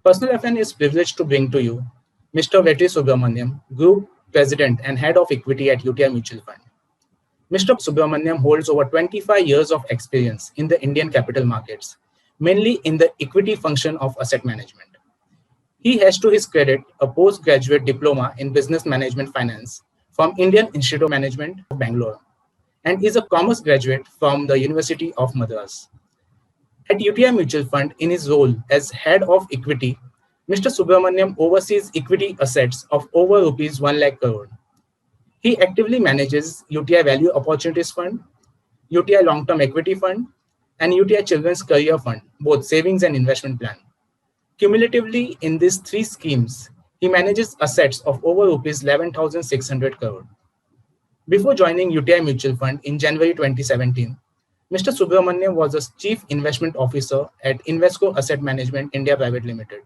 PersonalFN is privileged to bring to you Mr. Vetri Subramaniam, Group President and Head of Equity at UTI Mutual Fund. Mr. Subramaniam holds over 25 years of experience in the Indian capital markets, mainly in the equity function of asset management. He has to his credit a postgraduate diploma in business management finance from Indian Institute of Management of Bangalore and is a commerce graduate from the University of Madras. At UTI Mutual Fund, in his role as head of equity, Mr. Subramaniam oversees equity assets of over rupees 1 lakh crore. He actively manages UTI Value Opportunities Fund, UTI Long-Term Equity Fund, and UTI Children's Career Fund, both savings and investment plan. Cumulatively, in these three schemes, he manages assets of over rupees 11,600 crore. Before joining UTI Mutual Fund in January 2017, Mr. Subramaniam was a Chief Investment Officer at Invesco Asset Management India Private Limited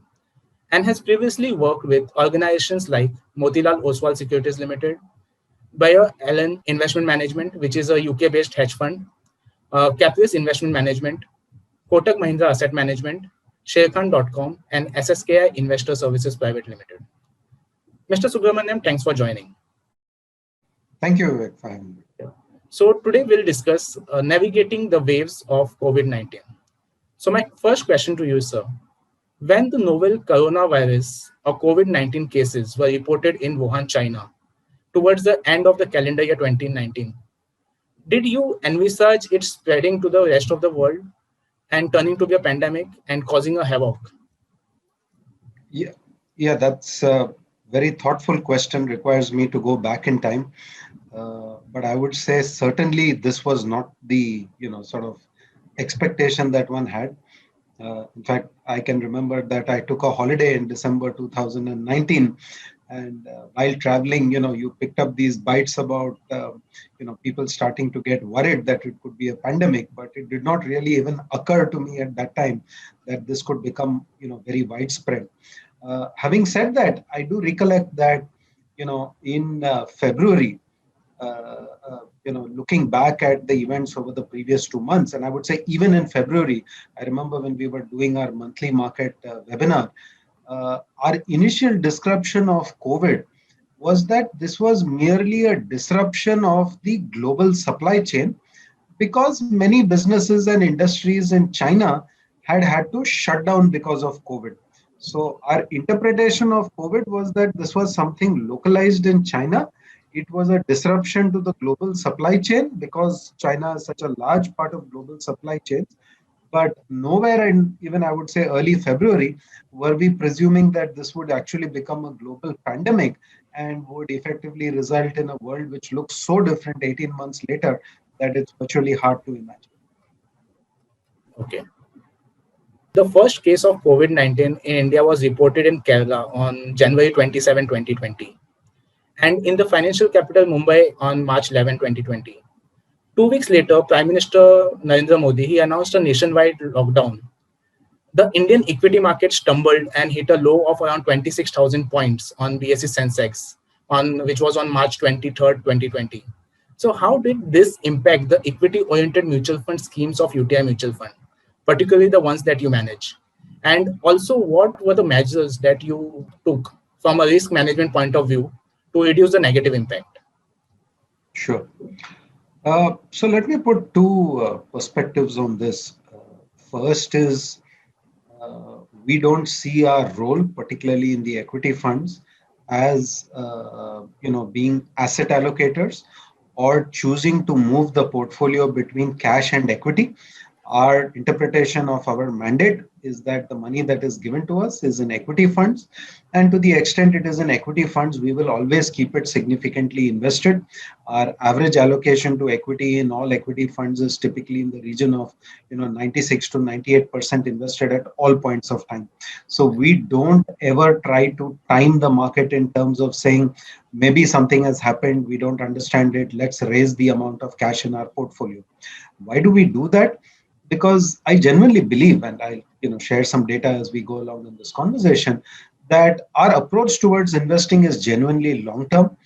and has previously worked with organizations like Motilal Oswal Securities Limited, Bayer Allen Investment Management, which is a UK-based hedge fund, Caprice Investment Management, Kotak Mahindra Asset Management, Sharekhan.com, and SSKI Investor Services Private Limited. Mr. Subramaniam, thanks for joining. Thank you, Vivek, for having me. So today we'll discuss navigating the waves of COVID-19. So my first question to you, sir, when the novel coronavirus or COVID-19 cases were reported in Wuhan, China, towards the end of the calendar year 2019, did you envisage it spreading to the rest of the world and turning to be a pandemic and causing a havoc? Yeah, that's a very thoughtful question, requires me to go back in time. But I would say certainly this was not the sort of expectation that one had. In fact, I can remember that I took a holiday in December 2019, and while traveling, you picked up these bites about people starting to get worried that it could be a pandemic, but it did not really even occur to me at that time that this could become very widespread. Having said that, I do recollect that in February. Looking back at the events over the previous 2 months, and I would say even in February, I remember when we were doing our monthly market webinar, our initial description of COVID was that this was merely a disruption of the global supply chain because many businesses and industries in China had to shut down because of COVID. So our interpretation of COVID was that this was something localized in China. It was a disruption to the global supply chain because China is such a large part of global supply chains. But nowhere in even I would say early February were we presuming that this would actually become a global pandemic and would effectively result in a world which looks so different 18 months later that it's virtually hard to imagine. Okay. The first case of COVID-19 in India was reported in Kerala on January 27, 2020. And in the financial capital Mumbai on March 11, 2020. 2 weeks later, Prime Minister Narendra Modi, he announced a nationwide lockdown. The Indian equity market stumbled and hit a low of around 26,000 points on BSE Sensex, which was on March 23rd, 2020. So how did this impact the equity-oriented mutual fund schemes of UTI Mutual Fund, particularly the ones that you manage? And also, what were the measures that you took from a risk management point of view to reduce the negative impact? Sure. So let me put two perspectives on this. First is we don't see our role, particularly in the equity funds, as being asset allocators or choosing to move the portfolio between cash and equity. Our interpretation of our mandate is that the money that is given to us is in equity funds. And to the extent it is in equity funds, we will always keep it significantly invested. Our average allocation to equity in all equity funds is typically in the region of 96 to 98% invested at all points of time. So we don't ever try to time the market in terms of saying maybe something has happened, we don't understand it, let's raise the amount of cash in our portfolio. Why do we do that? Because I genuinely believe, and I'll share some data as we go along in this conversation, that our approach towards investing is genuinely long-term.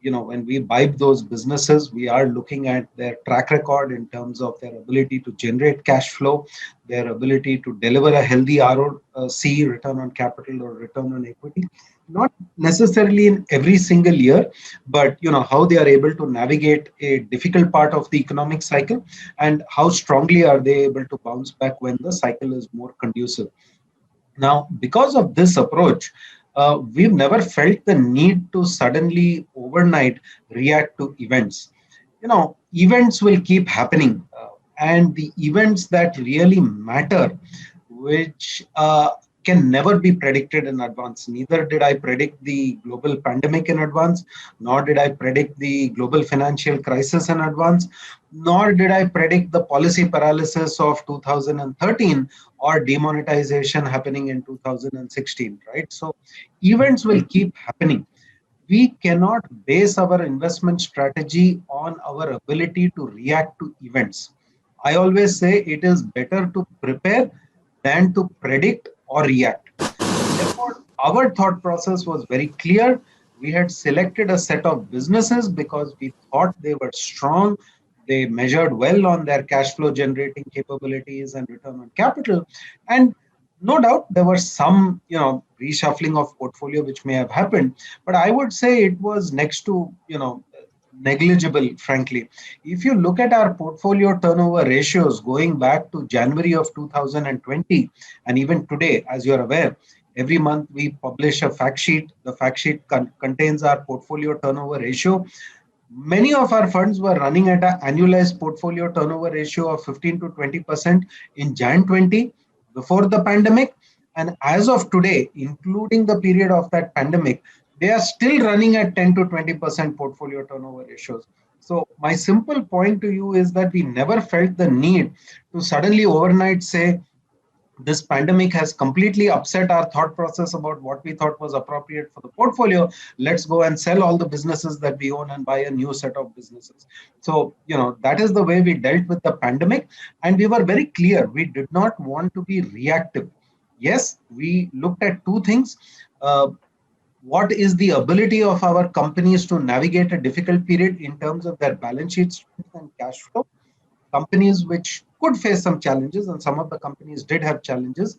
when we buy those businesses, we are looking at their track record in terms of their ability to generate cash flow, their ability to deliver a healthy ROC, return on capital or return on equity, not necessarily in every single year, but how they are able to navigate a difficult part of the economic cycle, and how strongly are they able to bounce back when the cycle is more conducive. Now, because of this approach, we've never felt the need to suddenly overnight react to events. Events will keep happening, and the events that really matter, which can never be predicted in advance. Neither did I predict the global pandemic in advance, nor did I predict the global financial crisis in advance, nor did I predict the policy paralysis of 2013 or demonetization happening in 2016, right? So events will keep happening. We cannot base our investment strategy on our ability to react to events. I always say it is better to prepare than to predict or react. Therefore, our thought process was very clear. We had selected a set of businesses because we thought they were strong. They measured well on their cash flow generating capabilities and return on capital. And no doubt there was some, reshuffling of portfolio which may have happened, but I would say it was next to, negligible, frankly. If you look at our portfolio turnover ratios going back to January of 2020, and even today, as you're aware, every month we publish a fact sheet. The fact sheet contains our portfolio turnover ratio. Many of our funds were running at an annualized portfolio turnover ratio of 15 to 20% in Jan 20 before the pandemic. And as of today, including the period of that pandemic, they are still running at 10 to 20% portfolio turnover ratios. So my simple point to you is that we never felt the need to suddenly overnight say, this pandemic has completely upset our thought process about what we thought was appropriate for the portfolio. Let's go and sell all the businesses that we own and buy a new set of businesses. So, that is the way we dealt with the pandemic. And we were very clear. We did not want to be reactive. Yes, we looked at two things. What is the ability of our companies to navigate a difficult period in terms of their balance sheet strength and cash flow? Companies which could face some challenges, and some of the companies did have challenges.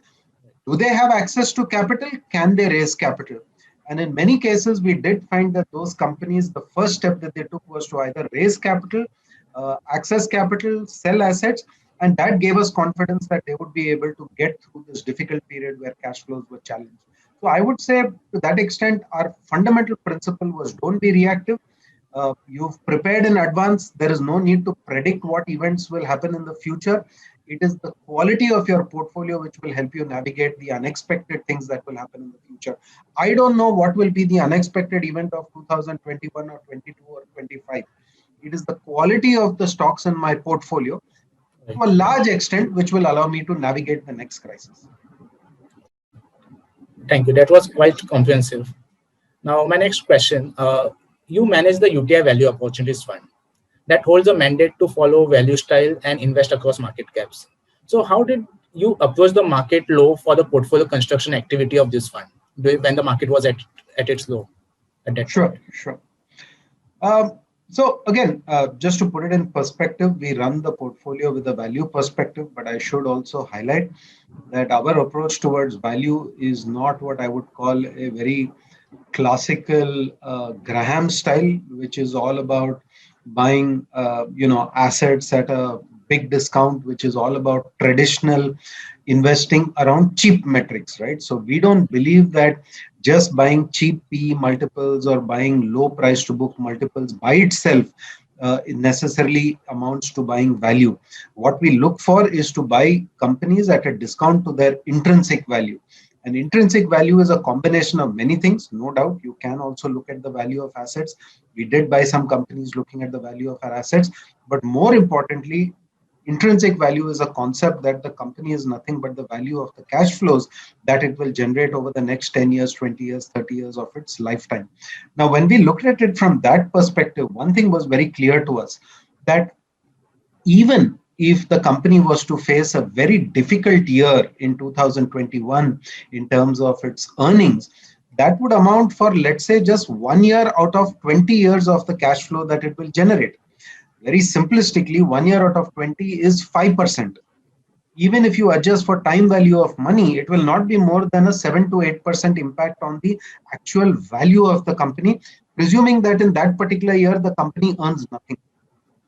Do they have access to capital? Can they raise capital? And in many cases, we did find that those companies, the first step that they took was to either raise capital, access capital, sell assets, and that gave us confidence that they would be able to get through this difficult period where cash flows were challenged. So I would say to that extent, our fundamental principle was don't be reactive. You've prepared in advance. There is no need to predict what events will happen in the future. It is the quality of your portfolio which will help you navigate the unexpected things that will happen in the future. I don't know what will be the unexpected event of 2021 or 22 or 25. It is the quality of the stocks in my portfolio to a large extent which will allow me to navigate the next crisis. Thank you. That was quite comprehensive. Now, my next question. You manage the UTI Value Opportunities Fund that holds a mandate to follow value style and invest across market caps. So how did you approach the market low for the portfolio construction activity of this fund when the market was at its low at that point? Sure. So again, just to put it in perspective, we run the portfolio with a value perspective, but I should also highlight that our approach towards value is not what I would call a very classical Graham style, which is all about buying assets at a big discount, which is all about traditional investing around cheap metrics, right? So we don't believe that just buying cheap PE multiples or buying low price to book multiples by itself it necessarily amounts to buying value. What we look for is to buy companies at a discount to their intrinsic value. And intrinsic value is a combination of many things, no doubt. You can also look at the value of assets. We did buy some companies looking at the value of our assets, but more importantly, intrinsic value is a concept that the company is nothing but the value of the cash flows that it will generate over the next 10 years, 20 years, 30 years of its lifetime. Now, when we looked at it from that perspective, one thing was very clear to us, that even if the company was to face a very difficult year in 2021 in terms of its earnings, that would amount for, let's say, just 1 year out of 20 years of the cash flow that it will generate. Very simplistically, 1 year out of 20 is 5%. Even if you adjust for time value of money, it will not be more than a 7 to 8% impact on the actual value of the company, presuming that in that particular year, the company earns nothing,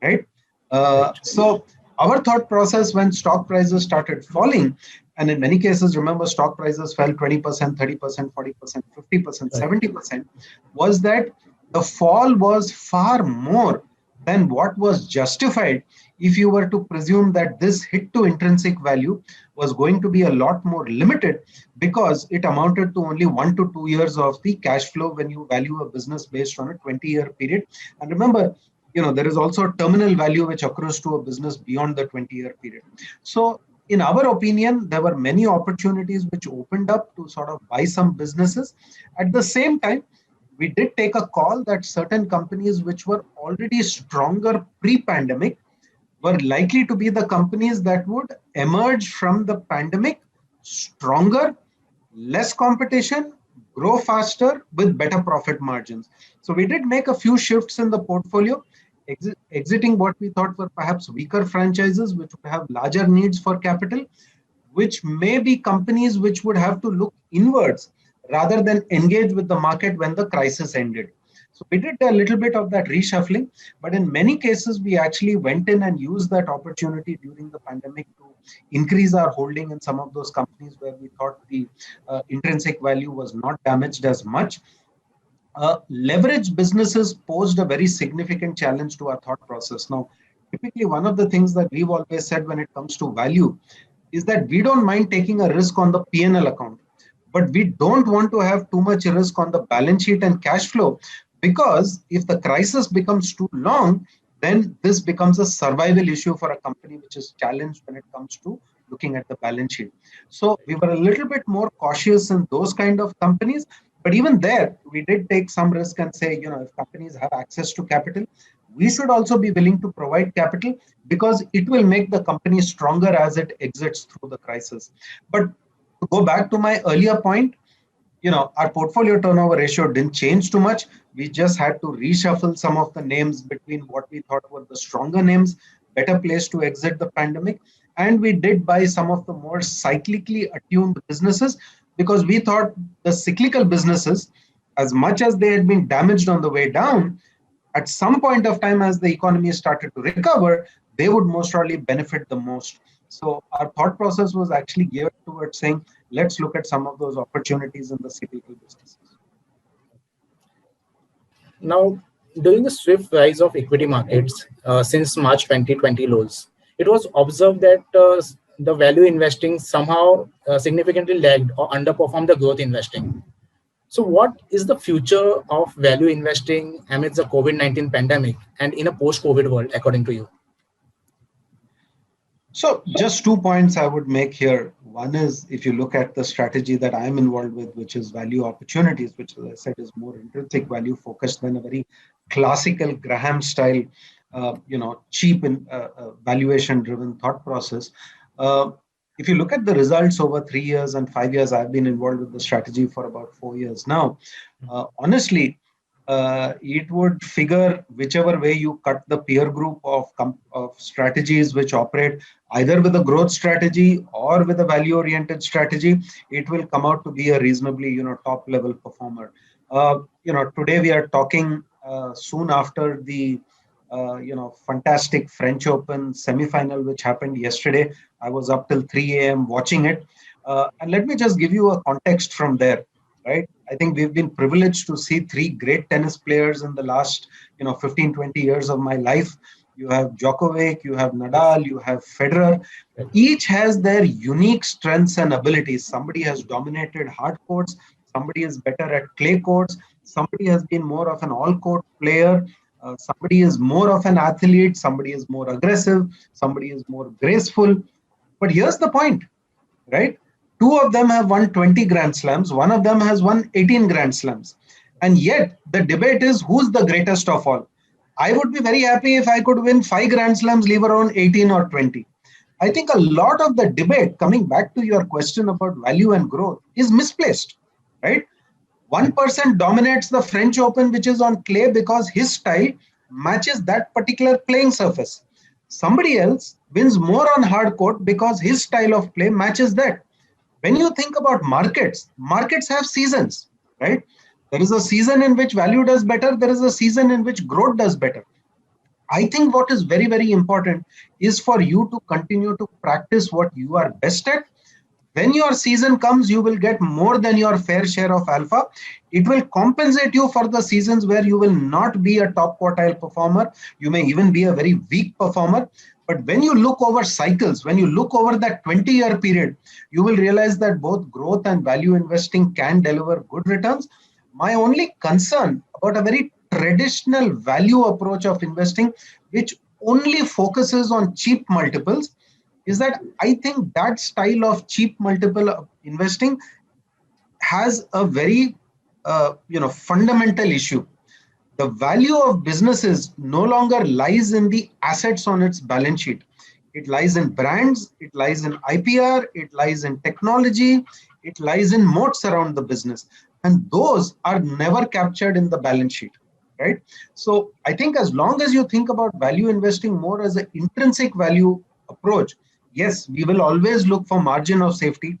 right? Right. So our thought process when stock prices started falling, and in many cases, remember, stock prices fell 20%, 30%, 40%, 50%, Right. 70%, was that the fall was far more than what was justified if you were to presume that this hit to intrinsic value was going to be a lot more limited, because it amounted to only 1 to 2 years of the cash flow when you value a business based on a 20-year period. And remember, there is also a terminal value which accrues to a business beyond the 20-year period. So in our opinion, there were many opportunities which opened up to sort of buy some businesses. At the same time, we did take a call that certain companies which were already stronger pre-pandemic were likely to be the companies that would emerge from the pandemic stronger, less competition, grow faster with better profit margins. So we did make a few shifts in the portfolio, exiting what we thought were perhaps weaker franchises which would have larger needs for capital, which may be companies which would have to look inwards rather than engage with the market when the crisis ended. So we did a little bit of that reshuffling, but in many cases, we actually went in and used that opportunity during the pandemic to increase our holding in some of those companies where we thought the intrinsic value was not damaged as much. Leverage businesses posed a very significant challenge to our thought process. Now, typically, one of the things that we've always said when it comes to value is that we don't mind taking a risk on the P&L account, but we don't want to have too much risk on the balance sheet and cash flow, because if the crisis becomes too long, then this becomes a survival issue for a company which is challenged when it comes to looking at the balance sheet. So we were a little bit more cautious in those kind of companies. But even there, we did take some risk and say, if companies have access to capital, we should also be willing to provide capital, because it will make the company stronger as it exits through the crisis. But to go back to my earlier point, our portfolio turnover ratio didn't change too much. We just had to reshuffle some of the names between what we thought were the stronger names, better place to exit the pandemic. And we did buy some of the more cyclically attuned businesses, because we thought the cyclical businesses, as much as they had been damaged on the way down, at some point of time, as the economy started to recover, they would most probably benefit the most. So our thought process was actually geared towards saying, let's look at some of those opportunities in the cyclical businesses. Now, during the swift rise of equity markets since March 2020 lows, it was observed that the value investing somehow significantly lagged or underperformed the growth investing. So what is the future of value investing amidst the COVID-19 pandemic and in a post-COVID world, according to you? So just 2 points I would make here. One is, if you look at the strategy that I'm involved with, which is value opportunities, which, as I said, is more intrinsic value focused than a very classical Graham style, cheap valuation driven thought process. If you look at the results over 3 years and 5 years, I've been involved with the strategy for about 4 years now. Honestly, it would figure whichever way you cut the peer group of strategies which operate either with a growth strategy or with a value-oriented strategy, it will come out to be a reasonably, top-level performer. Today we are talking soon after the, fantastic French Open semi-final which happened yesterday. I was up till 3 a.m. watching it, and let me just give you a context from there. Right? I think we've been privileged to see 3 great tennis players in the last, 15, 20 years of my life. You have Djokovic, you have Nadal, you have Federer. Each has their unique strengths and abilities. Somebody has dominated hard courts. Somebody is better at clay courts. Somebody has been more of an all-court player. Somebody is more of an athlete. Somebody is more aggressive. Somebody is more graceful. But here's the point, right? 2 of them have won 20 Grand Slams. 1 of them has won 18 Grand Slams. And yet the debate is, who's the greatest of all? I would be very happy if I could win 5 Grand Slams, leave around 18 or 20. I think a lot of the debate, coming back to your question about value and growth, is misplaced, right? One person dominates the French Open, which is on clay, because his style matches that particular playing surface. Somebody else wins more on hard court because his style of play matches that. When you think about markets, markets have seasons, right? There is a season in which value does better. There is a season in which growth does better. I think what is very, very important is for you to continue to practice what you are best at. When your season comes, you will get more than your fair share of alpha. It will compensate you for the seasons where you will not be a top quartile performer. You may even be a very weak performer. But when you look over cycles, when you look over that 20-year period, you will realize that both growth and value investing can deliver good returns. My only concern about a very traditional value approach of investing, which only focuses on cheap multiples, is that I think that style of cheap multiple investing has a very fundamental issue. The value of businesses no longer lies in the assets on its balance sheet. It lies in brands, it lies in IPR, it lies in technology, it lies in moats around the business. And those are never captured in the balance sheet, right? So I think as long as you think about value investing more as an intrinsic value approach, yes, we will always look for margin of safety.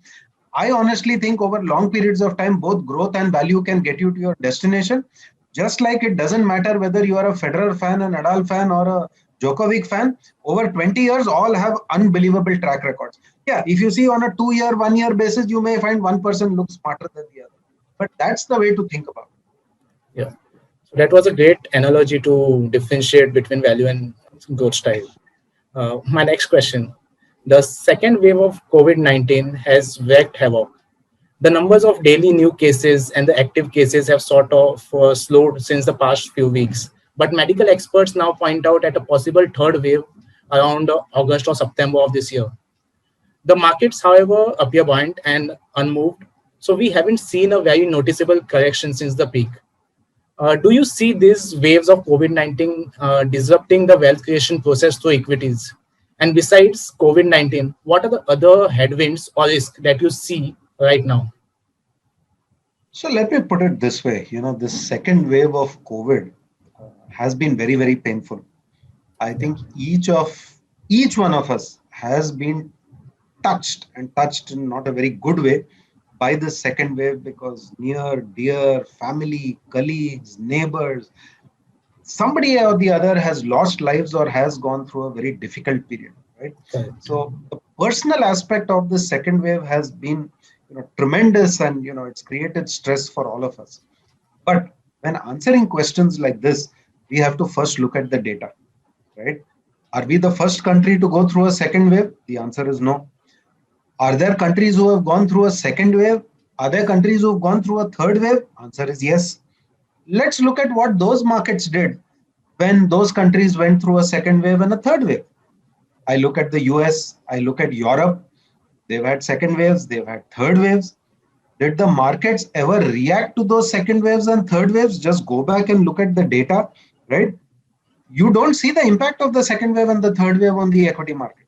I honestly think over long periods of time, both growth and value can get you to your destination. Just like it doesn't matter whether you are a Federer fan, an Nadal fan, or a Djokovic fan, over 20 years, all have unbelievable track records. Yeah, if you see on a 2-year, 1-year basis, you may find one person looks smarter than the other. But that's the way to think about it. Yeah. So that was a great analogy to differentiate between value and growth style. My next question. The second wave of COVID-19 has wreaked havoc. The numbers of daily new cases and the active cases have sort of slowed since the past few weeks. But medical experts now point out at a possible third wave around August or September of this year. The markets, however, appear buoyant and unmoved. So we haven't seen a very noticeable correction since the peak. Do you see these waves of COVID-19 disrupting the wealth creation process through equities? And besides COVID-19, what are the other headwinds or risks that you see right now? So let me put it this way, this second wave of COVID has been very, very painful. I think each one of us has been touched, and touched in not a very good way, by the second wave, because near, dear, family, colleagues, neighbors, somebody or the other has lost lives or has gone through a very difficult period, right? Correct. So the personal aspect of the second wave has been tremendous, and it's created stress for all of us. But when answering questions like this, we have to first look at the data, right? Are we the first country to go through a second wave? The answer is no. Are there countries who have gone through a second wave? Are there countries who have gone through a third wave? Answer is yes. Let's look at what those markets did when those countries went through a second wave and a third wave. I look at the US, I look at Europe. They've had second waves, they've had third waves. Did the markets ever react to those second waves and third waves? Just go back and look at the data, right? You don't see the impact of the second wave and the third wave on the equity market,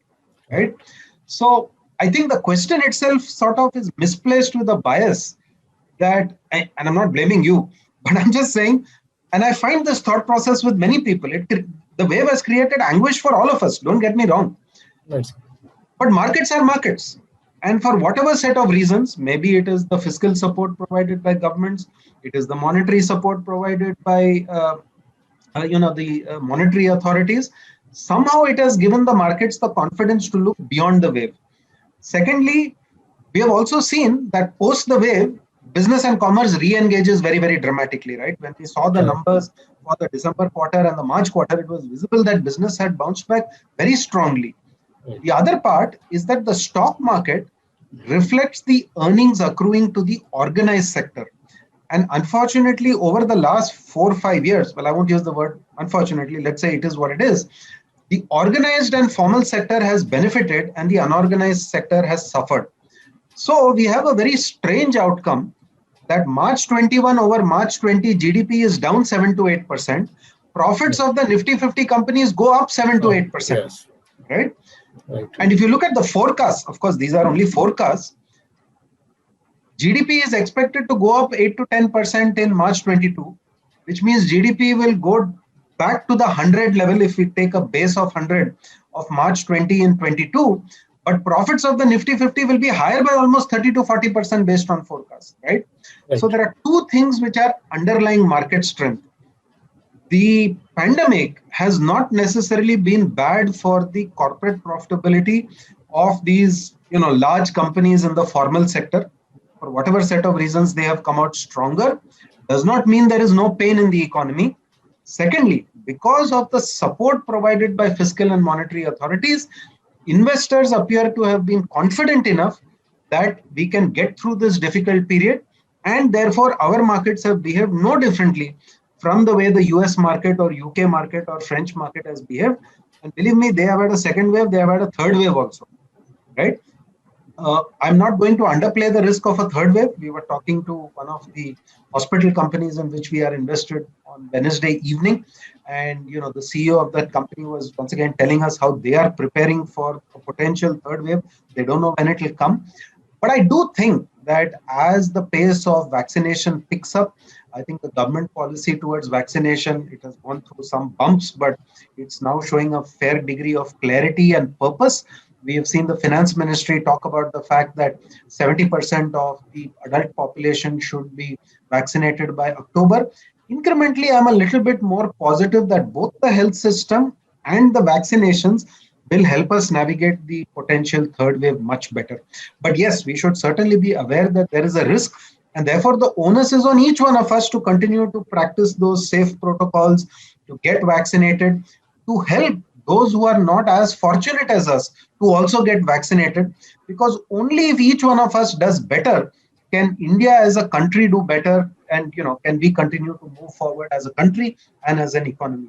right? So I think the question itself sort of is misplaced with a bias that, and I'm not blaming you, but I'm just saying, and I find this thought process with many people, the wave has created anguish for all of us, don't get me wrong. Right. But markets are markets. And for whatever set of reasons, maybe it is the fiscal support provided by governments, it is the monetary support provided by the monetary authorities, somehow it has given the markets the confidence to look beyond the wave. Secondly, we have also seen that post the wave, business and commerce re-engages very, very dramatically, right? When we saw the numbers for the December quarter and the March quarter, it was visible that business had bounced back very strongly. The other part is that the stock market reflects the earnings accruing to the organized sector. And unfortunately, over the last 4 or 5 years, well, I won't use the word unfortunately, let's say it is what it is, the organized and formal sector has benefited and the unorganized sector has suffered. So we have a very strange outcome that March 21 over March 20 GDP is down 7 to 8%. Profits of the Nifty 50 companies go up 7 to 8%, Yes. right? Right. And if you look at the forecasts, of course, these are only forecasts. GDP is expected to go up 8 to 10% in March 22, which means GDP will go back to the 100 level if we take a base of 100 of March 20 and 22. But profits of the Nifty 50 will be higher by almost 30 to 40% based on forecast, right? So Right. there are two things which are underlying market strength. The pandemic has not necessarily been bad for the corporate profitability of these large companies in the formal sector. For whatever set of reasons they have come out stronger, does not mean there is no pain in the economy. Secondly, because of the support provided by fiscal and monetary authorities, investors appear to have been confident enough that we can get through this difficult period, and therefore our markets have behaved no differently from the way the US market or UK market or French market has behaved. And believe me, they have had a second wave, they have had a third wave also, right? I'm not going to underplay the risk of a third wave. We were talking to one of the hospital companies in which we are invested on Wednesday evening, and the CEO of that company was once again telling us how they are preparing for a potential third wave. They don't know when it will come, but I do think that as the pace of vaccination picks up, I think the government policy towards vaccination, it has gone through some bumps, but it's now showing a fair degree of clarity and purpose. We have seen the finance ministry talk about the fact that 70% of the adult population should be vaccinated by October. Incrementally, I'm a little bit more positive that both the health system and the vaccinations will help us navigate the potential third wave much better. But yes, we should certainly be aware that there is a risk, and therefore the onus is on each one of us to continue to practice those safe protocols, to get vaccinated, to help those who are not as fortunate as us to also get vaccinated, because only if each one of us does better can India as a country do better, and can we continue to move forward as a country and as an economy.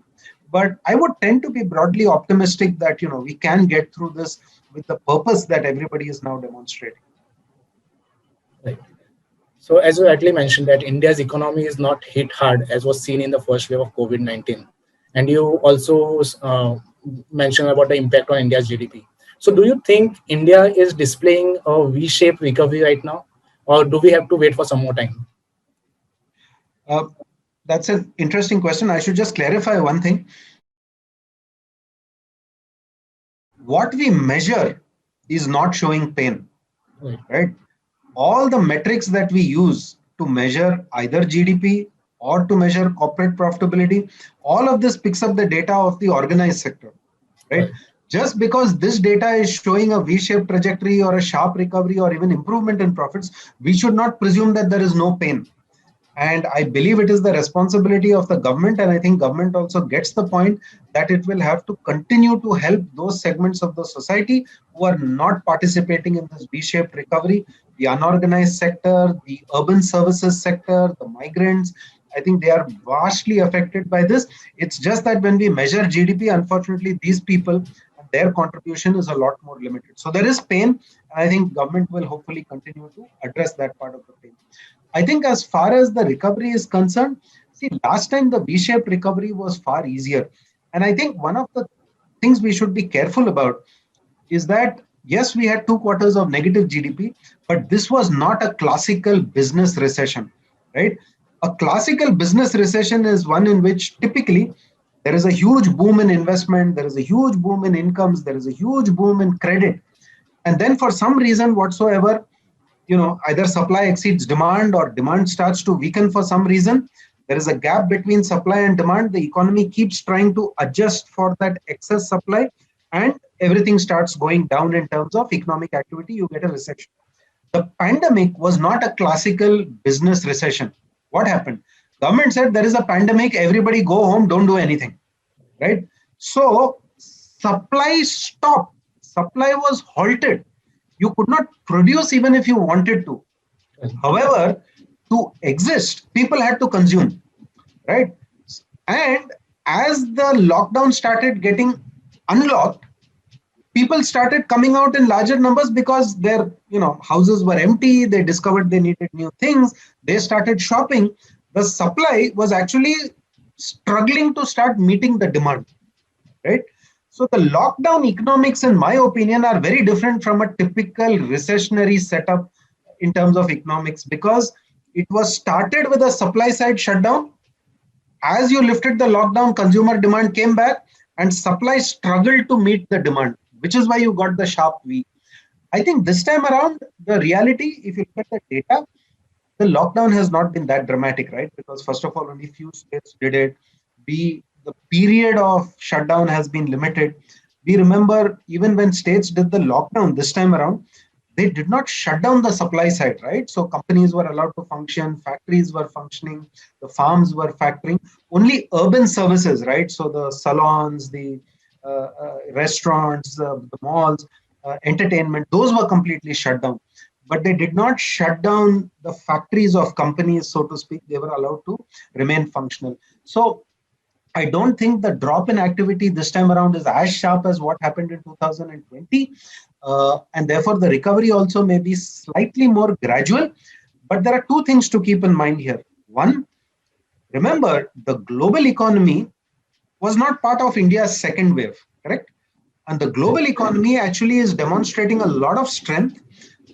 But I would tend to be broadly optimistic that we can get through this with the purpose that everybody is now demonstrating. Right. So as you rightly mentioned that India's economy is not hit hard as was seen in the first wave of COVID-19. And you also mentioned about the impact on India's GDP. So do you think India is displaying a V-shaped recovery right now, or do we have to wait for some more time? Uh, that's an interesting question. I should just clarify one thing. What we measure is not showing pain, Right. right? All the metrics that we use to measure either GDP or to measure corporate profitability, all of this picks up the data of the organized sector, right? Right. Just because this data is showing a V-shaped trajectory or a sharp recovery or even improvement in profits, we should not presume that there is no pain. And I believe it is the responsibility of the government, and I think government also gets the point that it will have to continue to help those segments of the society who are not participating in this V-shaped recovery, the unorganized sector, the urban services sector, the migrants. I think they are vastly affected by this. It's just that when we measure GDP, unfortunately, these people and their contribution is a lot more limited. So there is pain, and I think government will hopefully continue to address that part of the pain. I think as far as the recovery is concerned, see, last time the V-shaped recovery was far easier. And I think one of the things we should be careful about is that, yes, we had 2 quarters of negative GDP, but this was not a classical business recession, right? A classical business recession is one in which typically there is a huge boom in investment, there is a huge boom in incomes, there is a huge boom in credit. And then for some reason whatsoever, either supply exceeds demand or demand starts to weaken for some reason. There is a gap between supply and demand. The economy keeps trying to adjust for that excess supply, and everything starts going down in terms of economic activity. You get a recession. The pandemic was not a classical business recession. What happened? Government said there is a pandemic, everybody go home, don't do anything, right? So supply stopped. Supply was halted. You could not produce even if you wanted to. However, to exist, people had to consume, right? And as the lockdown started getting unlocked, people started coming out in larger numbers because their houses were empty. They discovered they needed new things. They started shopping. The supply was actually struggling to start meeting the demand, right? So the lockdown economics, in my opinion, are very different from a typical recessionary setup in terms of economics, because it was started with a supply side shutdown. As you lifted the lockdown, consumer demand came back and supply struggled to meet the demand, which is why you got the sharp V. I think this time around, the reality, if you look at the data, the lockdown has not been that dramatic, right? Because first of all, only few states did it. B, the period of shutdown has been limited. We remember even when states did the lockdown this time around, they did not shut down the supply side, right? So companies were allowed to function, factories were functioning, the farms were factoring. Only urban services, right? So the salons, the restaurants, the malls, entertainment, those were completely shut down. But they did not shut down the factories of companies, so to speak. They were allowed to remain functional. So I don't think the drop in activity this time around is as sharp as what happened in 2020. And therefore, the recovery also may be slightly more gradual. But there are two things to keep in mind here. One, remember, the global economy was not part of India's second wave, correct? And the global economy actually is demonstrating a lot of strength.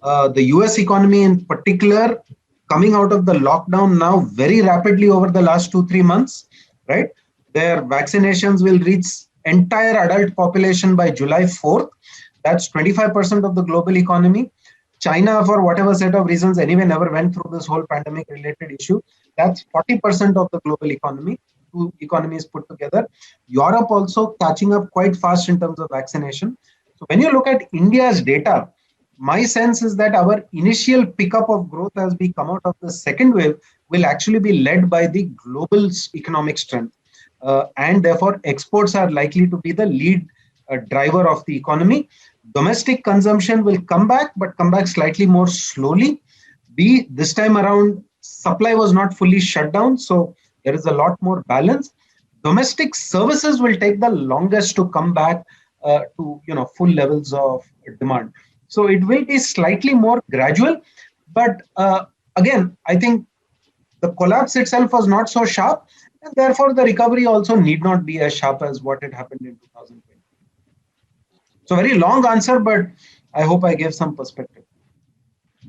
The US economy in particular, coming out of the lockdown now very rapidly over the last 2-3 months, right? Their vaccinations will reach entire adult population by July 4th. That's 25% of the global economy. China, for whatever set of reasons, anyway, never went through this whole pandemic related issue. That's 40% of the global economy, two economies put together. Europe also catching up quite fast in terms of vaccination. So when you look at India's data, my sense is that our initial pickup of growth as we come out of the second wave will actually be led by the global economic strength. And therefore, exports are likely to be the lead driver of the economy. Domestic consumption will come back, but come back slightly more slowly. B, this time around, supply was not fully shut down, so there is a lot more balance. Domestic services will take the longest to come back to full levels of demand. So it will be slightly more gradual, but again, I think the collapse itself was not so sharp, and therefore the recovery also need not be as sharp as what had happened in 2020. So very long answer, but I hope I gave some perspective.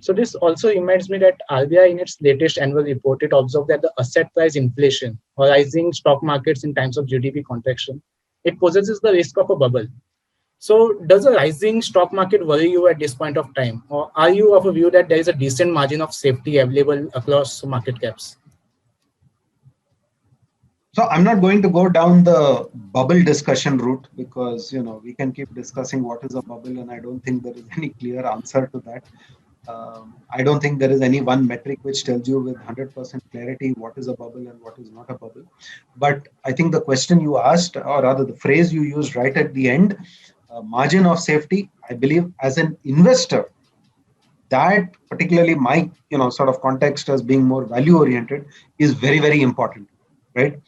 So this also reminds me that RBI in its latest annual report, it observed that the asset price inflation or rising stock markets in times of GDP contraction, it possesses the risk of a bubble. So does a rising stock market worry you at this point of time? Or are you of a view that there is a decent margin of safety available across market caps? So I'm not going to go down the bubble discussion route because we can keep discussing what is a bubble, and I don't think there is any clear answer to that. I don't think there is any one metric which tells you with 100% clarity what is a bubble and what is not a bubble. But I think the question you asked, or rather the phrase you used right at the end, margin of safety, I believe as an investor, that particularly my sort of context as being more value oriented is very, very important, right?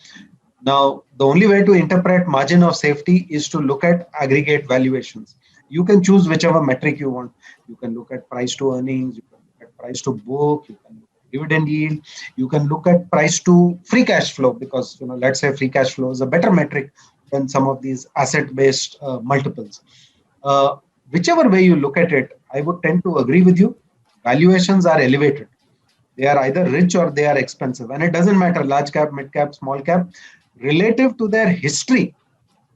Now, the only way to interpret margin of safety is to look at aggregate valuations. You can choose whichever metric you want. You can look at price to earnings, you can look at price to book, you can look at dividend yield, you can look at price to free cash flow, because let's say free cash flow is a better metric than some of these asset-based multiples. Whichever way you look at it, I would tend to agree with you. Valuations are elevated. They are either rich or they are expensive. And it doesn't matter, large cap, mid cap, small cap, relative to their history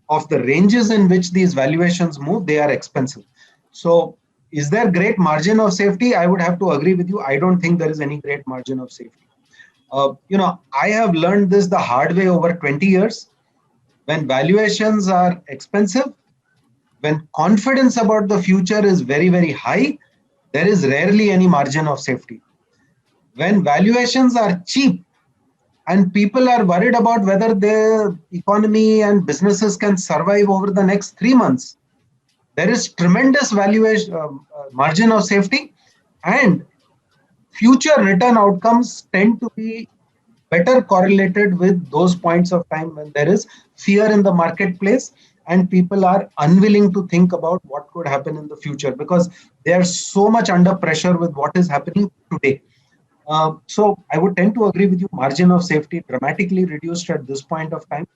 of the ranges in which these valuations move, they are expensive. So is there great margin of safety? I would have to agree with you. I don't think there is any great margin of safety. I have learned this the hard way over 20 years. When valuations are expensive, when confidence about the future is very, very high, there is rarely any margin of safety. When valuations are cheap and people are worried about whether their economy and businesses can survive over the next 3 months, there is tremendous valuation margin of safety, and future return outcomes tend to be better correlated with those points of time when there is fear in the marketplace and people are unwilling to think about what could happen in the future because they are so much under pressure with what is happening today. So I would tend to agree with you. Margin of safety dramatically reduced at this point of time.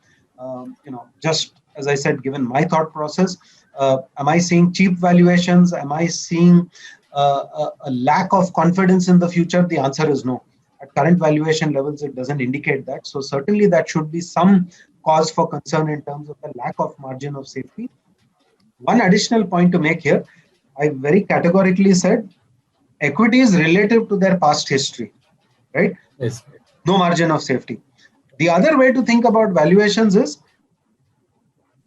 Just as I said, given my thought process, am I seeing cheap valuations? Am I seeing a lack of confidence in the future? The answer is no. At current valuation levels, it doesn't indicate that. So certainly that should be some cause for concern in terms of the lack of margin of safety. One additional point to make here, I very categorically said equities relative to their past history, right? Yes. No margin of safety. The other way to think about valuations is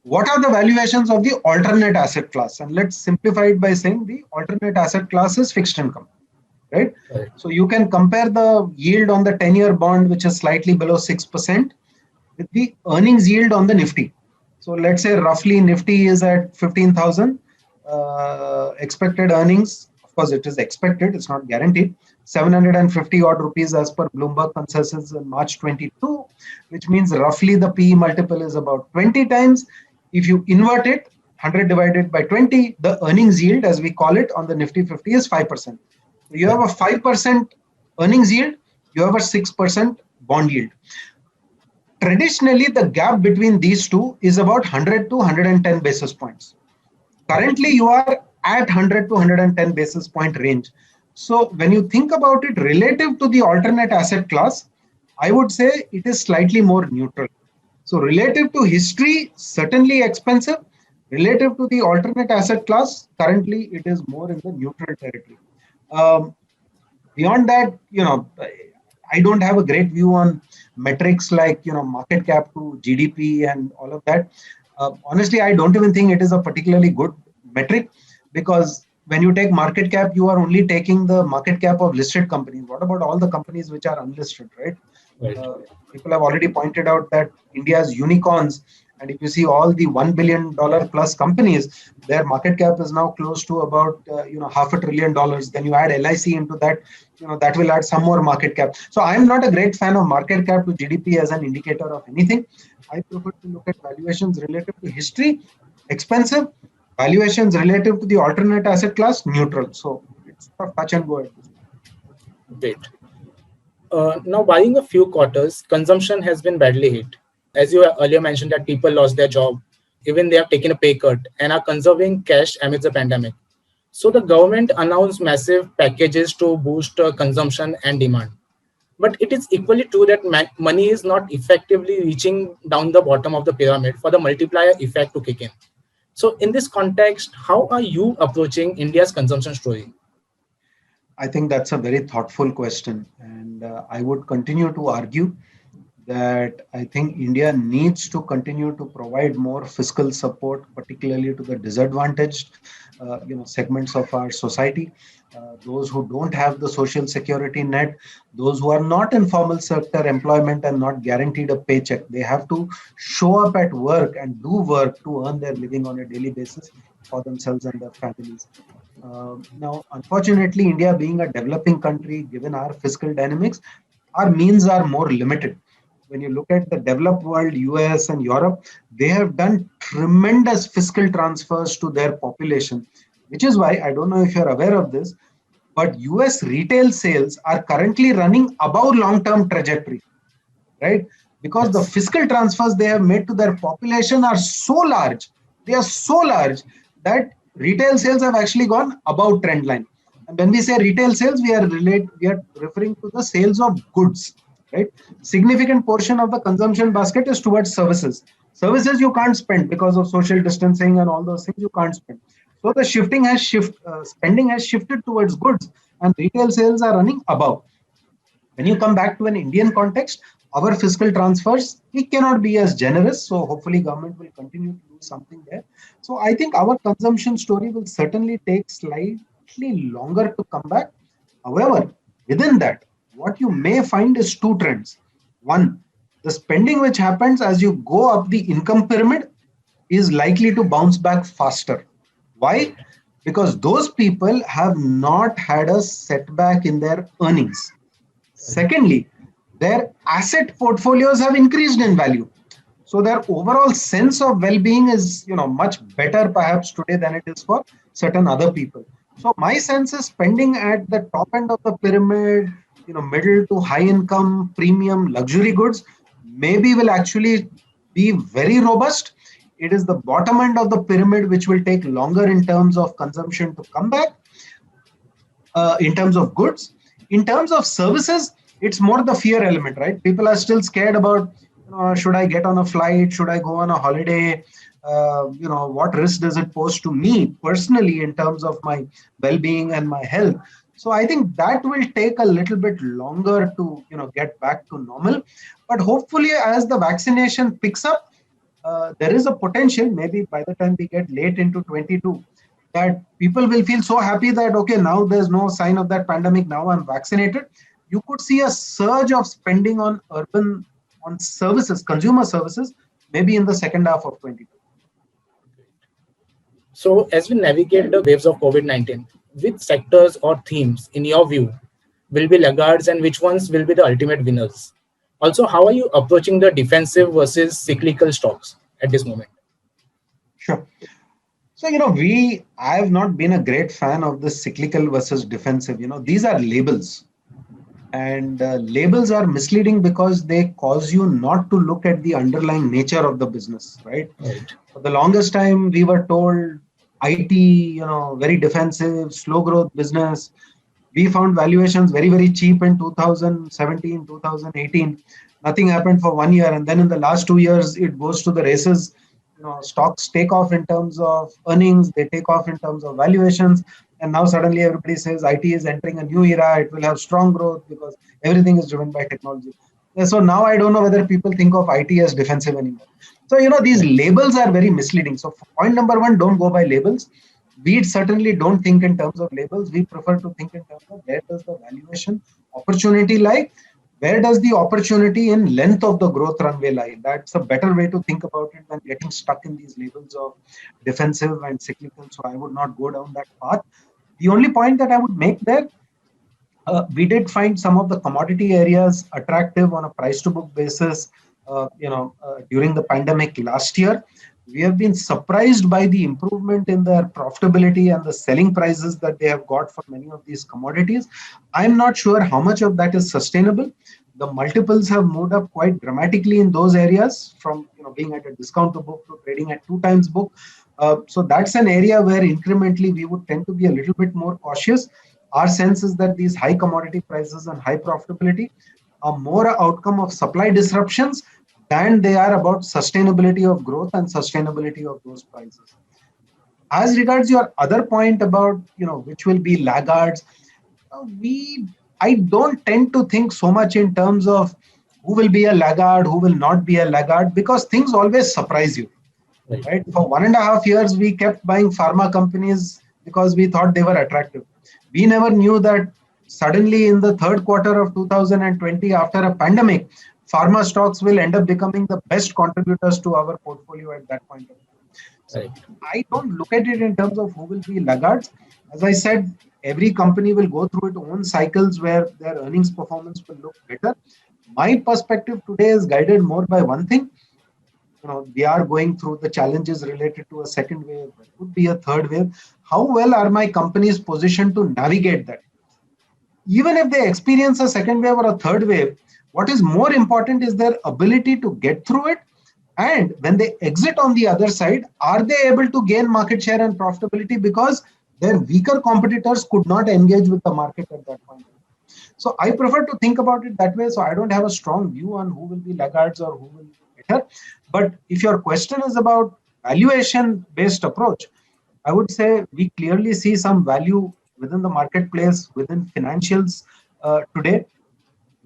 what are the valuations of the alternate asset class? And let's simplify it by saying the alternate asset class is fixed income, right? Correct. So you can compare the yield on the 10-year bond, which is slightly below 6%, with the earnings yield on the Nifty. So let's say roughly Nifty is at 15,000. Expected earnings, of course, it is expected, it's not guaranteed. 750 odd rupees as per Bloomberg consensus in March 22, which means roughly the PE multiple is about 20 times. If you invert it, 100 divided by 20, the earnings yield, as we call it on the Nifty 50, is 5%. So you have a 5% earnings yield, you have a 6% bond yield. Traditionally, the gap between these two is about 100 to 110 basis points. Currently, you are at 100 to 110 basis point range. So when you think about it relative to the alternate asset class, I would say it is slightly more neutral. So relative to history, certainly expensive. Relative to the alternate asset class, currently it is more in the neutral territory. Beyond that, I don't have a great view on metrics like market cap to GDP and all of that. Honestly, I don't even think it is a particularly good metric, because when you take market cap, you are only taking the market cap of listed companies. What about all the companies which are unlisted, right? Right. People have already pointed out that India's unicorns, and if you see all the $1 billion plus companies, their market cap is now close to about $500 billion. Then you add LIC into that, that will add some more market cap. So I'm not a great fan of market cap to GDP as an indicator of anything. I prefer to look at valuations relative to history, expensive. Valuations relative to the alternate asset class, neutral. So it's sort of touch and go at this point. Great. Now, barring a few quarters, consumption has been badly hit. As you earlier mentioned, that people lost their job, even they have taken a pay cut and are conserving cash amidst the pandemic. So the government announced massive packages to boost consumption and demand. But it is equally true that money is not effectively reaching down the bottom of the pyramid for the multiplier effect to kick in. So in this context, how are you approaching India's consumption story? I think that's a very thoughtful question. And I would continue to argue that I think India needs to continue to provide more fiscal support, particularly to the disadvantaged segments of our society, those who don't have the social security net, those who are not in formal sector employment and not guaranteed a paycheck. They have to show up at work and do work to earn their living on a daily basis for themselves and their families. Now, unfortunately, India being a developing country, given our fiscal dynamics, our means are more limited. When you look at the developed world, US and Europe, they have done tremendous fiscal transfers to their population, which is why, I don't know if you're aware of this, but US retail sales are currently running above long-term trajectory, right? Because the Yes. fiscal transfers they have made to their population are so large, they are so large that retail sales have actually gone above trend line. And when we say retail sales, we are referring to the sales of goods, right? Significant portion of the consumption basket is towards services. Services you can't spend because of social distancing and all those things you can't spend. So the spending has shifted towards goods, and retail sales are running above. When you come back to an Indian context, our fiscal transfers, we cannot be as generous. So hopefully government will continue to do something there. So I think our consumption story will certainly take slightly longer to come back. However, within that, what you may find is two trends. One, the spending which happens as you go up the income pyramid is likely to bounce back faster. Why? Because those people have not had a setback in their earnings. Secondly, their asset portfolios have increased in value. So their overall sense of well-being is, much better perhaps today than it is for certain other people. So my sense is spending at the top end of the pyramid, middle to high income, premium, luxury goods, maybe will actually be very robust. It is the bottom end of the pyramid which will take longer in terms of consumption to come back. in terms of goods. In terms of services, it's more the fear element, right? People are still scared about, should I get on a flight? Should I go on a holiday? What risk does it pose to me personally in terms of my well-being and my health? So I think that will take a little bit longer to, get back to normal. But hopefully, as the vaccination picks up, there is a potential, maybe by the time we get late into 22, that people will feel so happy that, okay, now there's no sign of that pandemic, now I'm vaccinated. You could see a surge of spending on on services, consumer services, maybe in the second half of 22. So as we navigate the waves of COVID-19, which sectors or themes, in your view, will be laggards and which ones will be the ultimate winners? Also, how are you approaching the defensive versus cyclical stocks at this moment? Sure. So, I have not been a great fan of the cyclical versus defensive. These are labels. And labels are misleading because they cause you not to look at the underlying nature of the business, right? Right. For the longest time, we were told IT, very defensive, slow growth business. We found valuations very, very cheap in 2017, 2018. Nothing happened for 1 year. And then in the last 2 years, it goes to the races. Stocks take off in terms of earnings, they take off in terms of valuations. And now suddenly everybody says IT is entering a new era. It will have strong growth because everything is driven by technology. So now I don't know whether people think of IT as defensive anymore. So, these labels are very misleading. So point number one, don't go by labels. We certainly don't think in terms of labels. We prefer to think in terms of where does the valuation opportunity lie? Where does the opportunity in length of the growth runway lie? That's a better way to think about it than getting stuck in these labels of defensive and cyclical. So I would not go down that path. The only point that I would make there, we did find some of the commodity areas attractive on a price to book basis, during the pandemic last year. We have been surprised by the improvement in their profitability and the selling prices that they have got for many of these commodities. I'm not sure how much of that is sustainable. The multiples have moved up quite dramatically in those areas, from being at a discount to book to trading at 2 times book. So that's an area where incrementally we would tend to be a little bit more cautious. Our sense is that these high commodity prices and high profitability are more an outcome of supply disruptions than they are about sustainability of growth and sustainability of those prices. As regards your other point about, which will be laggards, I don't tend to think so much in terms of who will be a laggard, who will not be a laggard, because things always surprise you. Right? For 1.5 years, we kept buying pharma companies because we thought they were attractive. We never knew that suddenly in the third quarter of 2020, after a pandemic, pharma stocks will end up becoming the best contributors to our portfolio at that point of time. So I don't look at it in terms of who will be laggards. As I said, every company will go through its own cycles where their earnings performance will look better. My perspective today is guided more by one thing. We are going through the challenges related to a second wave. There could be a third wave. How well are my companies positioned to navigate that? Even if they experience a second wave or a third wave, what is more important is their ability to get through it. And when they exit on the other side, are they able to gain market share and profitability because their weaker competitors could not engage with the market at that point? So I prefer to think about it that way. So I don't have a strong view on who will be laggards or who will be better. But if your question is about valuation-based approach, I would say we clearly see some value within the marketplace, within financials today.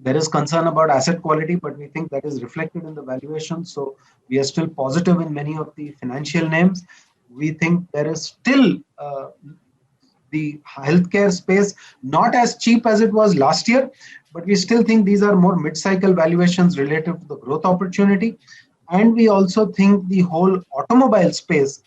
There is concern about asset quality, but we think that is reflected in the valuation. So we are still positive in many of the financial names. We think there is still the healthcare space, not as cheap as it was last year, but we still think these are more mid-cycle valuations relative to the growth opportunity. And we also think the whole automobile space,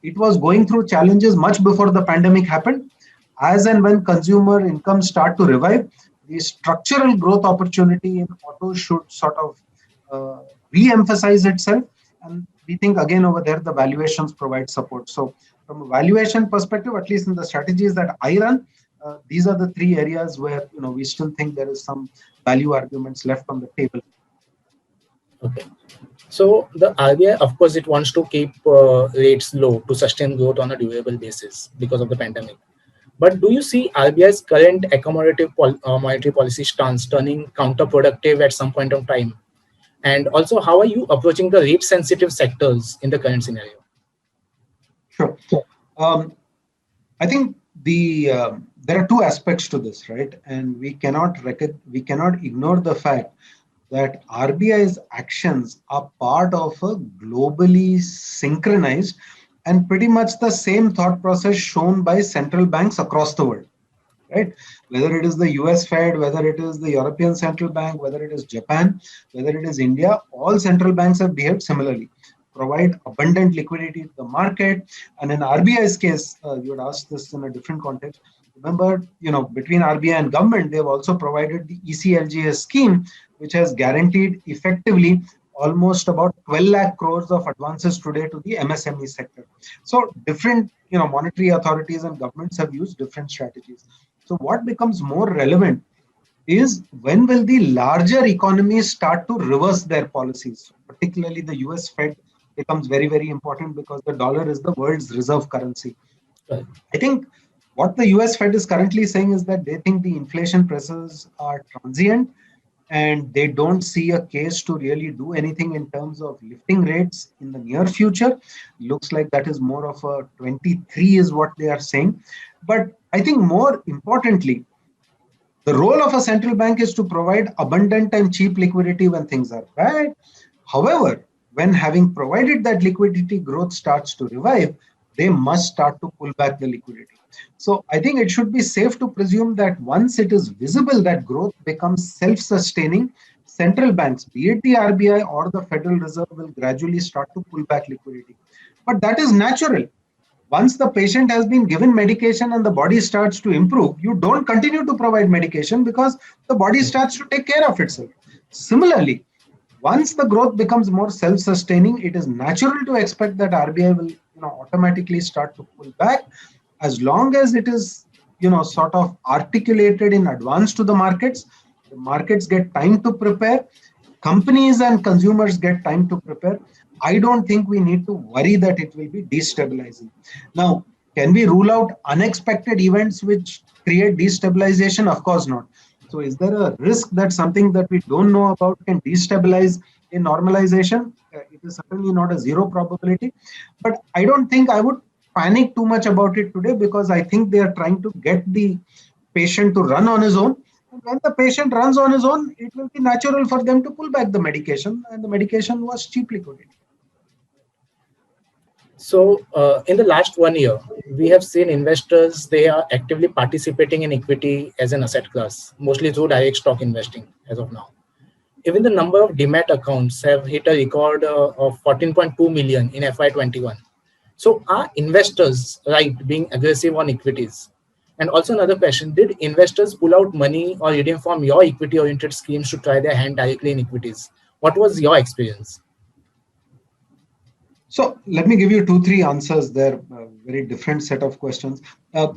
it was going through challenges much before the pandemic happened. As and when consumer incomes start to revive, the structural growth opportunity in auto should sort of re-emphasize itself. And we think again over there, the valuations provide support. So from a valuation perspective, at least in the strategies that I run, these are the three areas where we still think there is some value arguments left on the table. Okay. So the RBI, of course, it wants to keep rates low to sustain growth on a durable basis because of the pandemic. But do you see RBI's current accommodative monetary policy stance turning counterproductive at some point of time? And also, how are you approaching the rate-sensitive sectors in the current scenario? Sure. Um, I think there are two aspects to this, right? And we cannot ignore the fact that RBI's actions are part of a globally synchronized and pretty much the same thought process shown by central banks across the world, right? Whether it is the US Fed, whether it is the European Central Bank, whether it is Japan, whether it is India, all central banks have behaved similarly. Provide abundant liquidity to the market. And in RBI's case, you would ask this in a different context. Remember, between RBI and government, they have also provided the ECLGS scheme, which has guaranteed effectively almost about 12 lakh crores of advances today to the MSME sector. So different, monetary authorities and governments have used different strategies. So what becomes more relevant is when will the larger economies start to reverse their policies, particularly the US Fed becomes very, very important because the dollar is the world's reserve currency. Right. I think what the US Fed is currently saying is that they think the inflation pressures are transient and they don't see a case to really do anything in terms of lifting rates in the near future. Looks like that is more of a 23 is what they are saying. But I think more importantly, the role of a central bank is to provide abundant and cheap liquidity when things are bad. However, when having provided that liquidity, growth starts to revive, they must start to pull back the liquidity. So I think it should be safe to presume that once it is visible that growth becomes self-sustaining, central banks, be it the RBI or the Federal Reserve, will gradually start to pull back liquidity. But that is natural. Once the patient has been given medication and the body starts to improve, you don't continue to provide medication because the body starts to take care of itself. Similarly, once the growth becomes more self-sustaining, it is natural to expect that RBI will automatically start to pull back as long as it is sort of articulated in advance to the markets. The markets get time to prepare, companies and consumers get time to prepare. I don't think we need to worry that it will be destabilizing. Now, can we rule out unexpected events which create destabilization? Of course not. So is there a risk that something that we don't know about can destabilize a normalization? It is certainly not a zero probability, but I don't think I would panic too much about it today because I think they are trying to get the patient to run on his own. And when the patient runs on his own, it will be natural for them to pull back the medication, and the medication was cheap liquidity. So in the last 1 year, we have seen investors, they are actively participating in equity as an asset class, mostly through direct stock investing as of now. Even the number of demat accounts have hit a record of 14.2 million in FY21. So are investors right being aggressive on equities? And also another question, did investors pull out money or redeem from your equity-oriented schemes to try their hand directly in equities? What was your experience? So let me give you 2, 3 answers there. Very different set of questions. There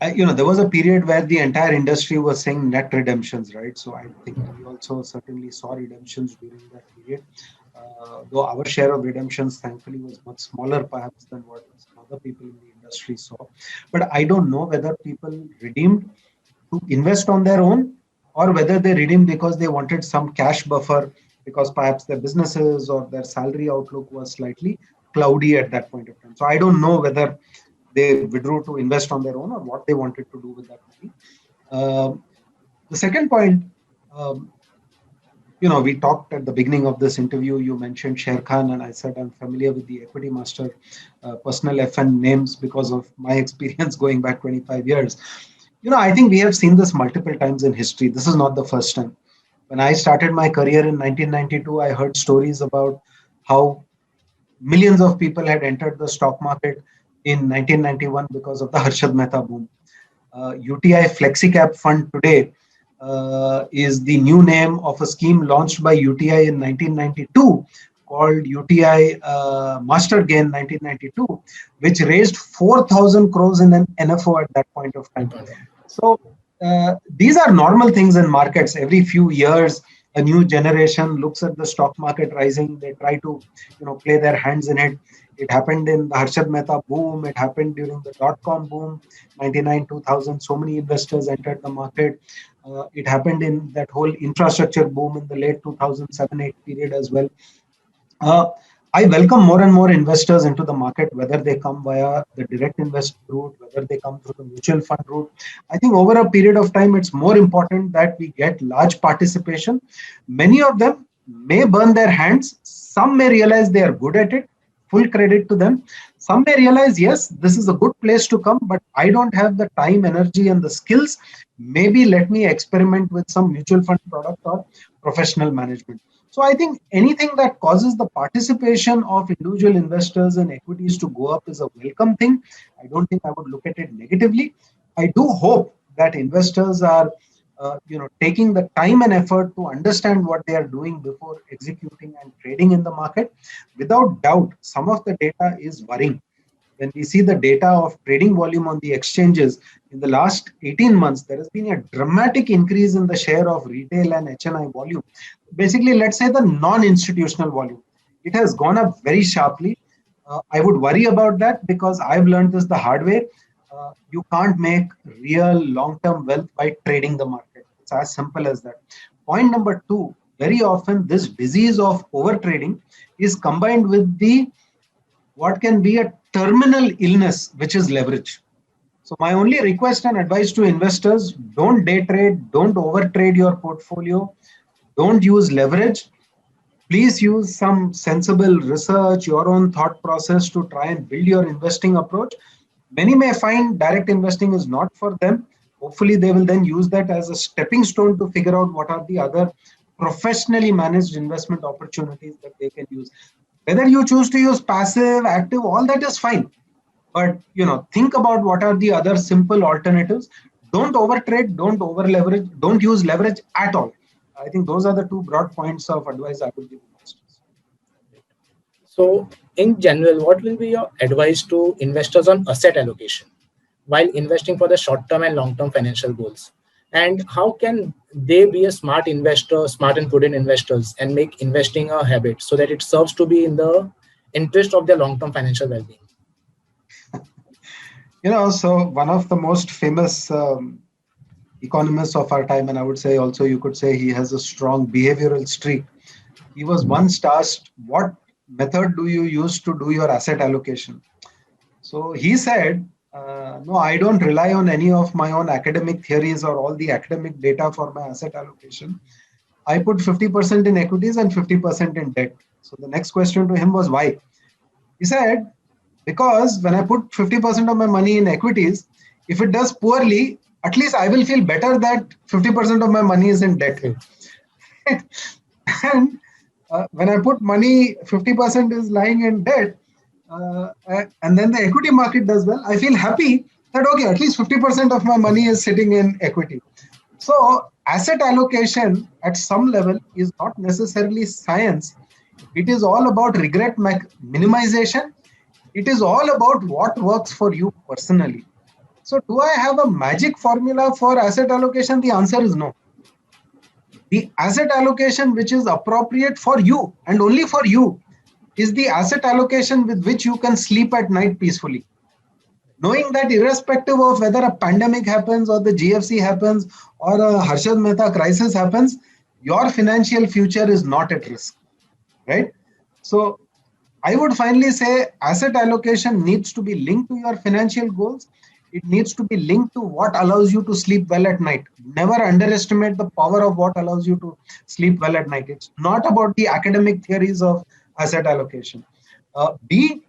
was a period where the entire industry was saying net redemptions, right? So I think we also certainly saw redemptions during that period. Though our share of redemptions, thankfully, was much smaller, perhaps, than what some other people in the industry saw. But I don't know whether people redeemed to invest on their own or whether they redeemed because they wanted some cash buffer because perhaps their businesses or their salary outlook was slightly cloudy at that point of time. So I don't know whether they withdrew to invest on their own or what they wanted to do with that money. The second point, we talked at the beginning of this interview, you mentioned Sher Khan, and I said I'm familiar with the Equity Master PersonalFN names because of my experience going back 25 years. I think we have seen this multiple times in history. This is not the first time. When I started my career in 1992, I heard stories about how millions of people had entered the stock market in 1991 because of the Harshad Mehta boom. UTI FlexiCap Fund today is the new name of a scheme launched by UTI in 1992 called UTI Master Gain 1992, which raised 4,000 crores in an NFO at that point of time. So these are normal things in markets. Every few years, a new generation looks at the stock market rising. They try to, play their hands in it. It happened in the Harshad Mehta boom. It happened during the dot-com boom, 99, 2000. So many investors entered the market. It happened in that whole infrastructure boom in the late 2007-8 period as well. Uh, I welcome more and more investors into the market, whether they come via the direct invest route, whether they come through the mutual fund route. I think over a period of time, it's more important that we get large participation. Many of them may burn their hands. Some may realize they are good at it. Full credit to them. Some may realize, yes, this is a good place to come, but I don't have the time, energy, and the skills. Maybe let me experiment with some mutual fund product or professional management. So I think anything that causes the participation of individual investors in equities to go up is a welcome thing. I don't think I would look at it negatively. I do hope that investors are taking the time and effort to understand what they are doing before executing and trading in the market. Without doubt, some of the data is worrying. When we see the data of trading volume on the exchanges in the last 18 months, there has been a dramatic increase in the share of retail and HNI volume. Basically, let's say the non-institutional volume. It has gone up very sharply. I would worry about that because I've learned this the hard way. You can't make real long-term wealth by trading the market. It's as simple as that. Point number two, very often this disease of overtrading is combined with the what can be a terminal illness, which is leverage. So my only request and advice to investors, don't day trade, don't overtrade your portfolio, don't use leverage. Please use some sensible research, your own thought process to try and build your investing approach. Many may find direct investing is not for them. Hopefully, they will then use that as a stepping stone to figure out what are the other professionally managed investment opportunities that they can use. Whether you choose to use passive, active, all that is fine. But think about what are the other simple alternatives. Don't overtrade, don't over leverage, don't use leverage at all. I think those are the two broad points of advice I would give investors. So, in general, what will be your advice to investors on asset allocation while investing for the short-term and long-term financial goals? And how can they be a smart investor, smart and prudent investors, and make investing a habit so that it serves to be in the interest of their long-term financial well-being? So one of the most famous economists of our time, and I would say also you could say he has a strong behavioral streak. He was once asked, what method do you use to do your asset allocation? So he said, no, I don't rely on any of my own academic theories or all the academic data for my asset allocation. I put 50% in equities and 50% in debt. So the next question to him was why? He said, because when I put 50% of my money in equities, if it does poorly, at least I will feel better that 50% of my money is in debt. And when I put money, 50% is lying in debt, and then the equity market does well, I feel happy that, okay, at least 50% of my money is sitting in equity. So asset allocation at some level is not necessarily science. It is all about regret minimization. It is all about what works for you personally. So do I have a magic formula for asset allocation? The answer is no. The asset allocation which is appropriate for you and only for you is the asset allocation with which you can sleep at night peacefully. Knowing that irrespective of whether a pandemic happens or the GFC happens or a Harshad Mehta crisis happens, your financial future is not at risk, right? So I would finally say asset allocation needs to be linked to your financial goals. It needs to be linked to what allows you to sleep well at night. Never underestimate the power of what allows you to sleep well at night. It's not about the academic theories of asset allocation. B,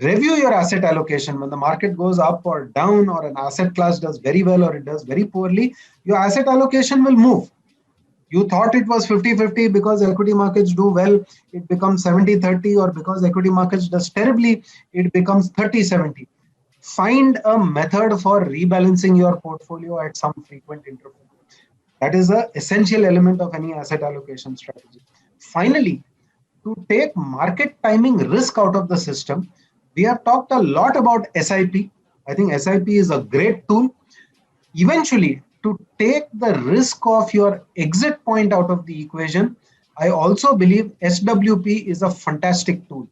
review your asset allocation. When the market goes up or down or an asset class does very well or it does very poorly, your asset allocation will move. You thought it was 50-50 because equity markets do well, it becomes 70-30, or because equity markets does terribly, it becomes 30-70. Find a method for rebalancing your portfolio at some frequent interval. That is an essential element of any asset allocation strategy. Finally, to take market timing risk out of the system, we have talked a lot about SIP. I think SIP is a great tool. Eventually, to take the risk of your exit point out of the equation, I also believe SWP is a fantastic tool,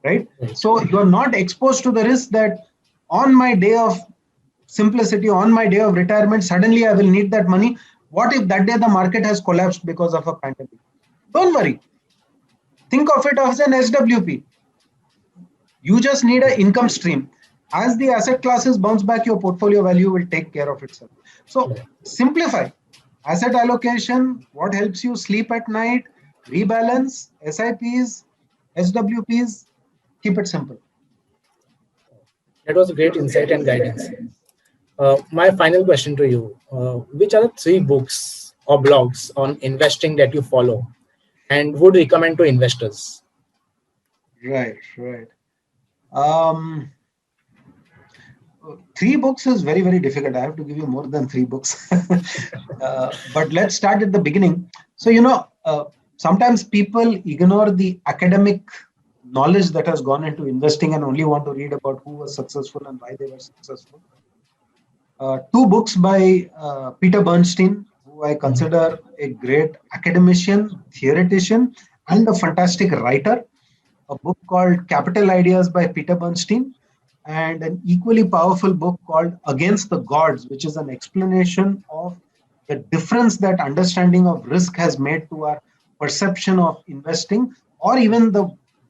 right? Right. So you are not exposed to the risk that on my day of simplicity, on my day of retirement, suddenly I will need that money. What if that day the market has collapsed because of a pandemic? Don't worry. Think of it as an SWP. You just need an income stream. As the asset classes bounce back, your portfolio value will take care of itself. So Right. simplify. Asset allocation, what helps you sleep at night, rebalance, SIPs, SWPs, keep it simple. That was a great insight and guidance. My final question to you, which are the three books or blogs on investing that you follow and would recommend to investors? Right, right. Um, Three books is very, very difficult. I have to give you more than three books. But let's start at the beginning. So, sometimes people ignore the academic knowledge that has gone into investing and only want to read about who was successful and why they were successful. Two books by Peter Bernstein, who I Mhm. consider a great academician, theoretician, and a fantastic writer. A book called Capital Ideas by Peter Bernstein, and an equally powerful book called Against the Gods, which is an explanation of the difference that understanding of risk has made to our perception of investing or even the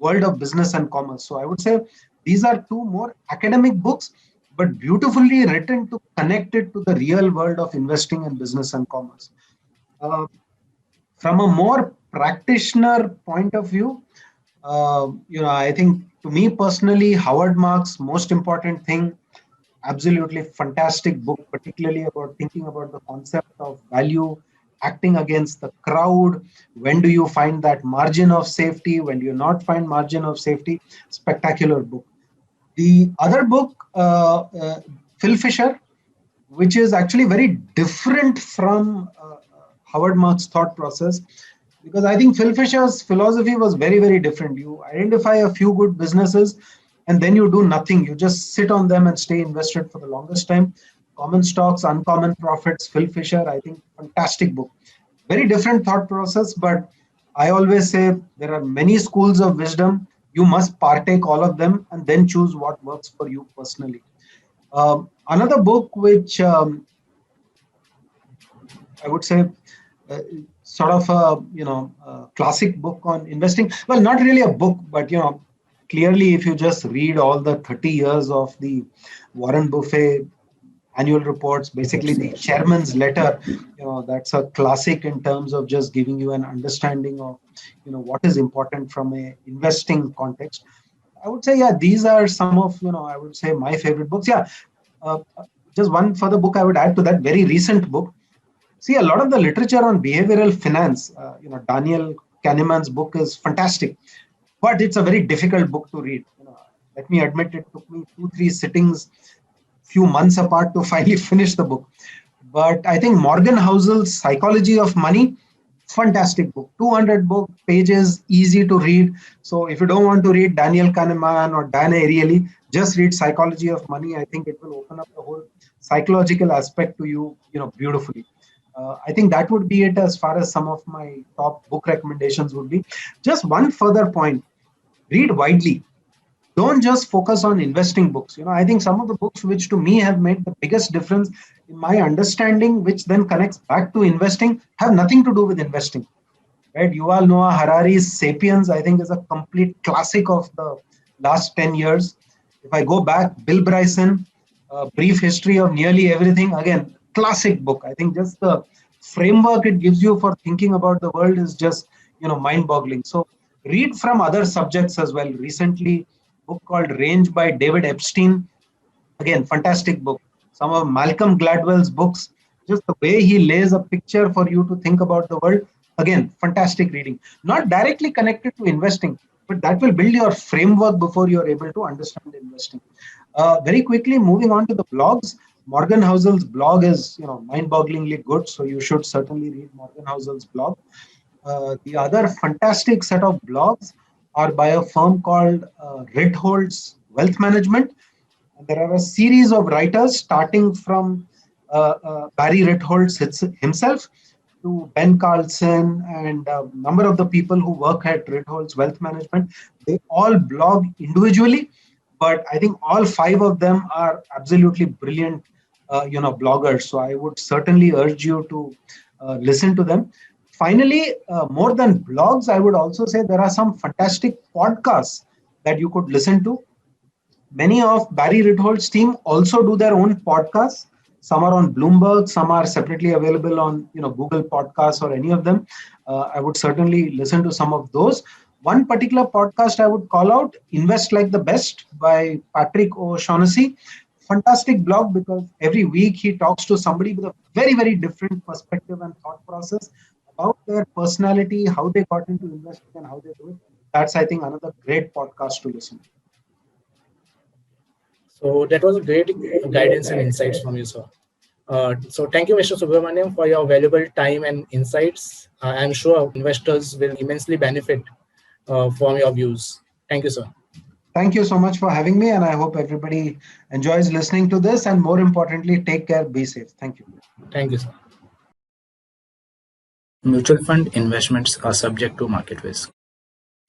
world of business and commerce. So I would say these are two more academic books, but beautifully written to connect it to the real world of investing and business and commerce. Uh, from a more practitioner point of view, I think to me personally, Howard Marks' most important thing, absolutely fantastic book, particularly about thinking about the concept of value, acting against the crowd. When do you find that margin of safety? When do you not find margin of safety? Spectacular book. The other book, Phil Fisher, which is actually very different from Howard Marks' thought process, because I think Phil Fisher's philosophy was very, very different. You identify a few good businesses and then you do nothing. You just sit on them and stay invested for the longest time. Common Stocks, Uncommon Profits, Phil Fisher, I think fantastic book. Very different thought process, but I always say there are many schools of wisdom. You must partake all of them and then choose what works for you personally. Another book which I would say uh, sort of a classic book on investing. Well, not really a book, but clearly, if you just read all the 30 years of the Warren Buffett annual reports, basically Reports, the yes. chairman's letter, that's a classic in terms of just giving you an understanding of what is important from a investing context. I would say, yeah, these are some of I would say my favorite books. Yeah, uh, just one further book I would add to that, very recent book. See, a lot of the literature on behavioral finance, Daniel Kahneman's book is fantastic, but it's a very difficult book to read. Let me admit, it took me 2, 3 sittings, few months apart to finally finish the book. But I think Morgan Housel's Psychology of Money, fantastic book. 200 book pages, easy to read. So if you don't want to read Daniel Kahneman or Dan Ariely, just read Psychology of Money. I think it will open up the whole psychological aspect to you, beautifully. I think that would be it as far as some of my top book recommendations would be. Just one further point: read widely. Don't just focus on investing books. I think some of the books which to me have made the biggest difference in my understanding, which then connects back to investing, have nothing to do with investing. Right? Yuval Noah Harari's Sapiens, I think, is a complete classic of the last 10 years. If I go back, Bill Bryson, A Brief History of Nearly Everything, again, classic book. I think just the framework it gives you for thinking about the world is just, mind-boggling. So read from other subjects as well. Recently, book called Range by David Epstein. Again, fantastic book. Some of Malcolm Gladwell's books, just the way he lays a picture for you to think about the world. Again, fantastic reading. Not directly connected to investing, but that will build your framework before you are able to understand investing. Very quickly, moving on to the blogs. Morgan Housel's blog is, mind-bogglingly good, so you should certainly read Morgan Housel's blog. The other fantastic set of blogs are by a firm called Ritholtz Wealth Management. And there are a series of writers, starting from Barry Ritholtz himself, to Ben Carlson and a number of the people who work at Ritholtz Wealth Management. They all blog individually, but I think all five of them are absolutely brilliant, bloggers. So I would certainly urge you to listen to them. Finally, more than blogs, I would also say there are some fantastic podcasts that you could listen to. Many of Barry Ritholtz's team also do their own podcasts. Some are on Bloomberg, some are separately available on Google Podcasts or any of them. I would certainly listen to some of those. One particular podcast I would call out, Invest Like the Best by Patrick O'Shaughnessy. Fantastic blog because every week he talks to somebody with a very, very different perspective and thought process about their personality, how they got into investing and how they do it. That's, I think, another great podcast to listen to. So that was a great guidance and insights from you, sir. So thank you, Mr. Subramaniam, for your valuable time and insights. I'm sure investors will immensely benefit from your views. Thank you, sir. Thank you so much for having me, and I hope everybody enjoys listening to this, and more importantly, take care, be safe. Thank you. Thank you, sir. Mutual fund investments are subject to market risk.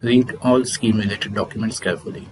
Read all scheme-related documents carefully.